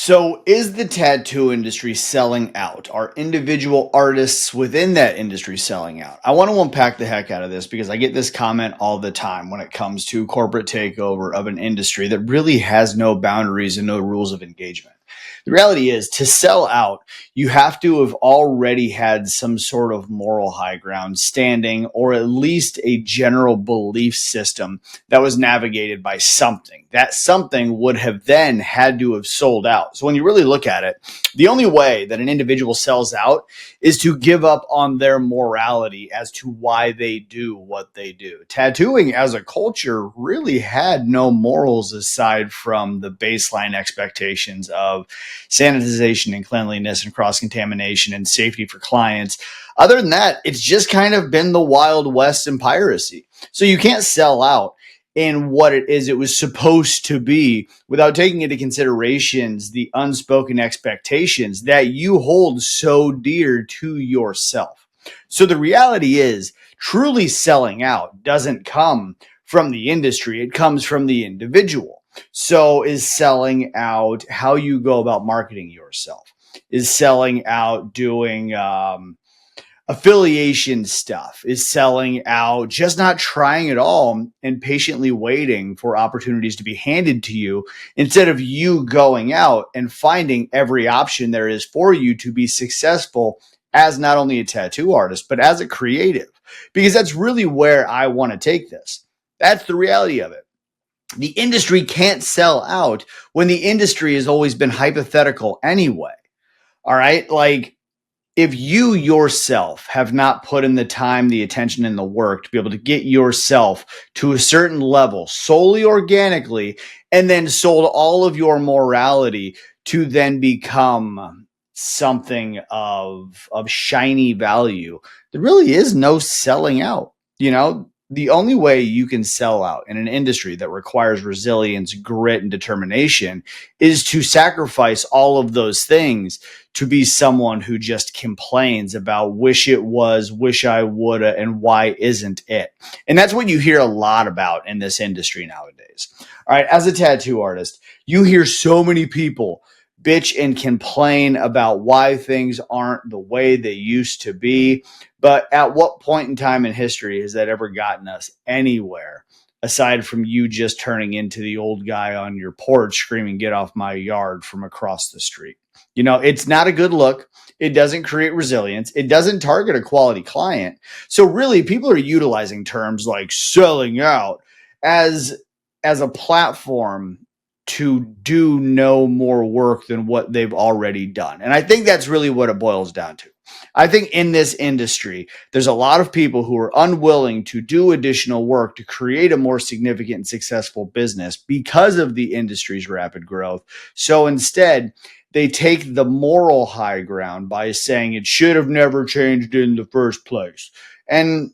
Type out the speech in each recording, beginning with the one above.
So, is the tattoo industry selling out? Are individual artists within that industry selling out? I want to unpack the heck out of this because I get this comment all the time when it comes to corporate takeover of an industry that really has no boundaries and no rules of engagement. The reality is, to sell out, you have to have already had some sort of moral high ground standing, or at least a general belief system that was navigated by something. That something would have then had to have sold out. So when you really look at it, the only way that an individual sells out is to give up on their morality as to why they do what they do. Tattooing as a culture really had no morals aside from the baseline expectations of sanitization and cleanliness and cross contamination and safety for clients. Other than that, it's just kind of been the Wild West and piracy. So you can't sell out in what it is it was supposed to be without taking into considerations the unspoken expectations that you hold so dear to yourself. So the reality is, truly selling out doesn't come from the industry, it comes from the individual. So is selling out how you go about marketing yourself? Is selling out doing affiliation stuff? Is selling out just not trying at all and patiently waiting for opportunities to be handed to you instead of you going out and finding every option there is for you to be successful as not only a tattoo artist, but as a creative? Because that's really where I want to take this. That's the reality of it. The industry can't sell out when the industry has always been hypothetical anyway. All right. Like, if you yourself have not put in the time, the attention, and the work to be able to get yourself to a certain level solely organically, and then sold all of your morality to then become something of shiny value, there really is no selling out. The only way you can sell out in an industry that requires resilience, grit, and determination is to sacrifice all of those things to be someone who just complains about wish it was, wish I woulda, and why isn't it? And that's what you hear a lot about in this industry nowadays. All right, as a tattoo artist, you hear so many people bitch and complain about why things aren't the way they used to be. But at what point in time in history has that ever gotten us anywhere? Aside from you just turning into the old guy on your porch screaming, "Get off my yard," from across the street. It's not a good look. It doesn't create resilience. It doesn't target a quality client. So really, people are utilizing terms like selling out as as a platform to do no more work than what they've already done. And I think that's really what it boils down to. I think in this industry, there's a lot of people who are unwilling to do additional work to create a more significant and successful business because of the industry's rapid growth. So instead, they take the moral high ground by saying it should have never changed in the first place. And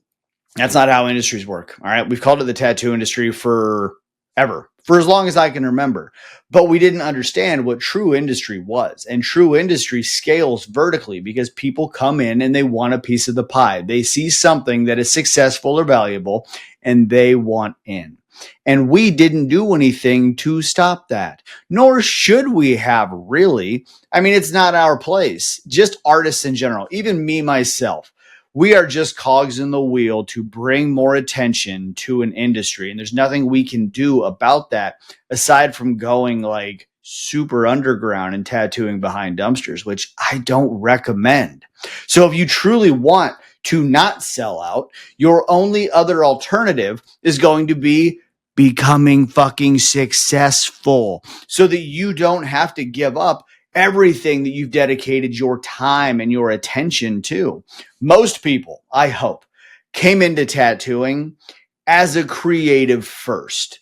that's not how industries work. All right. We've called it the tattoo industry for ever, for as long as I can remember. But we didn't understand what true industry was. And true industry scales vertically because people come in and they want a piece of the pie. They see something that is successful or valuable and they want in. And we didn't do anything to stop that, nor should we have really. I mean, it's not our place, just artists in general, even me, myself. We are just cogs in the wheel to bring more attention to an industry. And there's nothing we can do about that aside from going like super underground and tattooing behind dumpsters, which I don't recommend. So if you truly want to not sell out, your only other alternative is going to be becoming fucking successful so that you don't have to give up everything that you've dedicated your time and your attention to. Most people, I hope, came into tattooing as a creative first.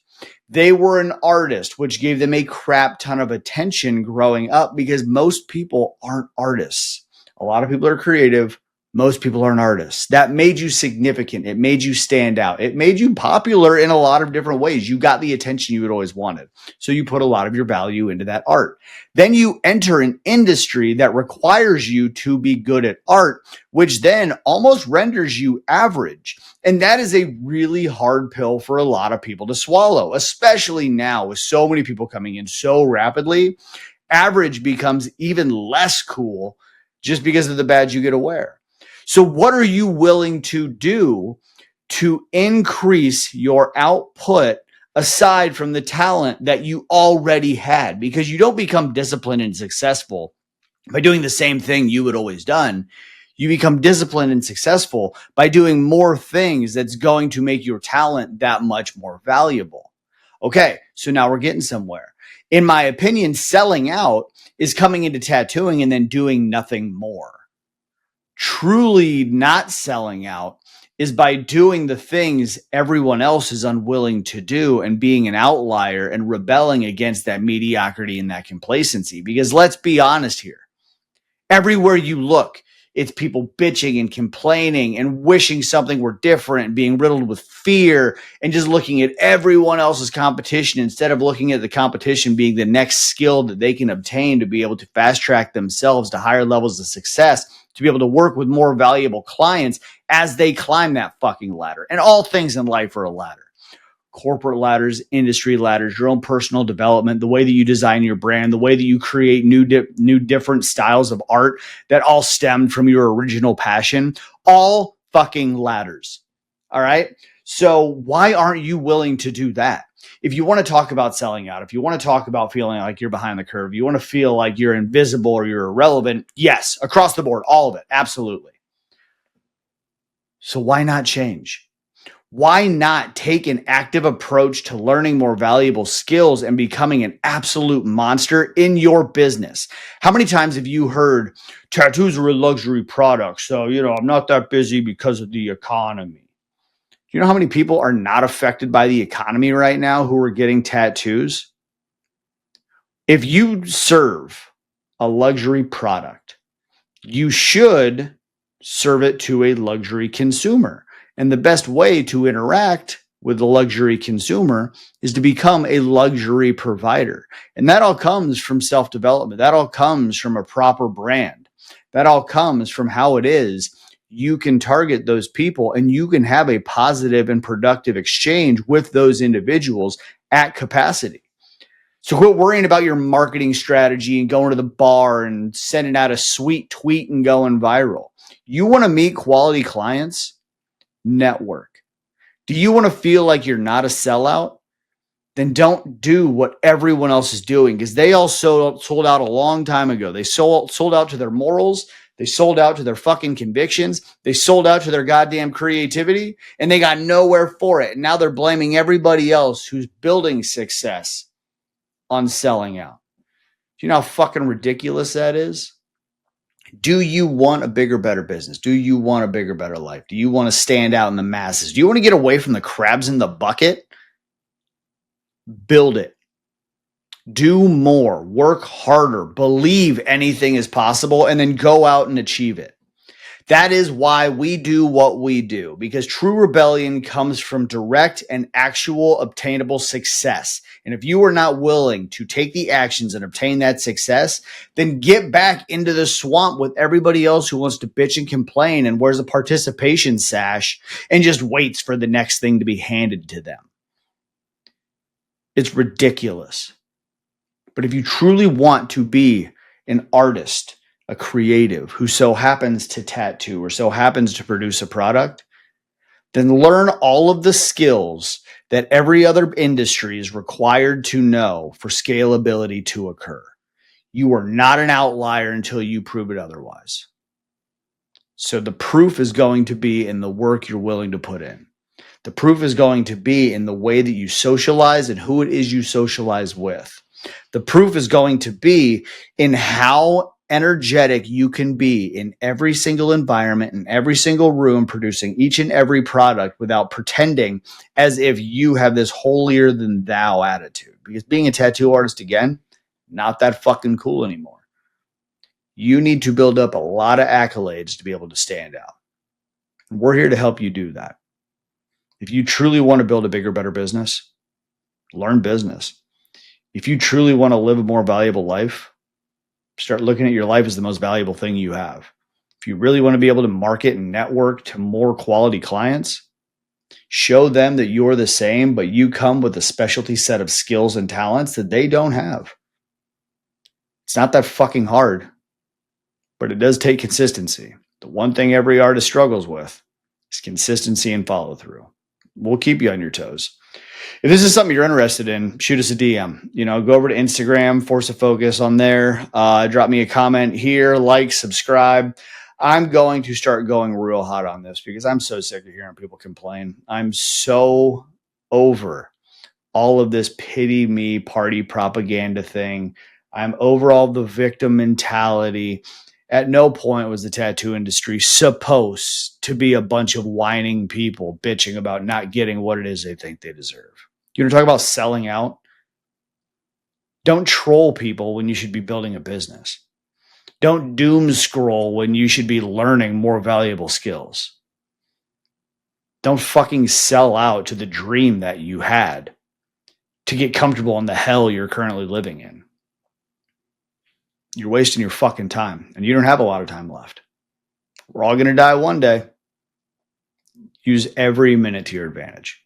They were an artist, which gave them a crap ton of attention growing up because most people aren't artists. A lot of people are creative. Most people aren't artists. That made you significant. It made you stand out. It made you popular in a lot of different ways. You got the attention you had always wanted. So you put a lot of your value into that art. Then you enter an industry that requires you to be good at art, which then almost renders you average. And that is a really hard pill for a lot of people to swallow, especially now with so many people coming in so rapidly. Average becomes even less cool just because of the badge you get to wear. So what are you willing to do to increase your output aside from the talent that you already had? Because you don't become disciplined and successful by doing the same thing you had always done. You become disciplined and successful by doing more things that's going to make your talent that much more valuable. Okay, so now we're getting somewhere. In my opinion, selling out is coming into tattooing and then doing nothing more. Truly not selling out is by doing the things everyone else is unwilling to do and being an outlier and rebelling against that mediocrity and that complacency. Because let's be honest here. Everywhere you look, it's people bitching and complaining and wishing something were different and being riddled with fear and just looking at everyone else's competition instead of looking at the competition being the next skill that they can obtain to be able to fast track themselves to higher levels of success, to be able to work with more valuable clients as they climb that fucking ladder. And all things in life are a ladder. Corporate ladders, industry ladders, your own personal development, the way that you design your brand, the way that you create new different styles of art that all stemmed from your original passion, all fucking ladders. All right. So why aren't you willing to do that? If you want to talk about selling out, if you want to talk about feeling like you're behind the curve, you want to feel like you're invisible or you're irrelevant, yes, across the board, all of it, absolutely. So why not change? Why not take an active approach to learning more valuable skills and becoming an absolute monster in your business? How many times have you heard tattoos are a luxury product? So, I'm not that busy because of the economy. You know how many people are not affected by the economy right now who are getting tattoos? If you serve a luxury product, you should serve it to a luxury consumer. And the best way to interact with the luxury consumer is to become a luxury provider. And that all comes from self-development. That all comes from a proper brand. That all comes from how it is you can target those people and you can have a positive and productive exchange with those individuals at capacity. So quit worrying about your marketing strategy and going to the bar and sending out a sweet tweet and going viral. You want to meet quality clients? Network. Do you want to feel like you're not a sellout? Then don't do what everyone else is doing because they all sold out a long time ago. They sold out to their morals. They sold out to their fucking convictions. They sold out to their goddamn creativity and they got nowhere for it. And now they're blaming everybody else who's building success on selling out. Do you know how fucking ridiculous that is? Do you want a bigger, better business? Do you want a bigger, better life? Do you want to stand out in the masses? Do you want to get away from the crabs in the bucket? Build it. Do more. Work harder. Believe anything is possible and then go out and achieve it. That is why we do what we do, because true rebellion comes from direct and actual obtainable success. And if you are not willing to take the actions and obtain that success, then get back into the swamp with everybody else who wants to bitch and complain and wears a participation sash and just waits for the next thing to be handed to them. It's ridiculous. But if you truly want to be an artist, a creative who so happens to tattoo or so happens to produce a product, then learn all of the skills that every other industry is required to know for scalability to occur. You are not an outlier until you prove it otherwise. So the proof is going to be in the work you're willing to put in. The proof is going to be in the way that you socialize and who it is you socialize with. The proof is going to be in how energetic you can be in every single environment, in every single room, producing each and every product without pretending as if you have this holier than thou attitude. Because being a tattoo artist, again, not that fucking cool anymore. You need to build up a lot of accolades to be able to stand out. And we're here to help you do that. If you truly want to build a bigger, better business, learn business. If you truly want to live a more valuable life, start looking at your life as the most valuable thing you have. If you really want to be able to market and network to more quality clients, show them that you're the same, but you come with a specialty set of skills and talents that they don't have. It's not that fucking hard, but it does take consistency. The one thing every artist struggles with is consistency and follow through. We'll keep you on your toes. If this is something you're interested in, shoot us a DM. Go over to Instagram, Force of Focus on there. Drop me a comment here, like, subscribe. I'm going to start going real hot on this because I'm so sick of hearing people complain. I'm so over all of this pity me party propaganda thing. I'm over all the victim mentality. At no point was the tattoo industry supposed to be a bunch of whining people bitching about not getting what it is they think they deserve. You want to talk about selling out? Don't troll people when you should be building a business. Don't doom scroll when you should be learning more valuable skills. Don't fucking sell out to the dream that you had to get comfortable in the hell you're currently living in. You're wasting your fucking time, and you don't have a lot of time left. We're all going to die one day. Use every minute to your advantage.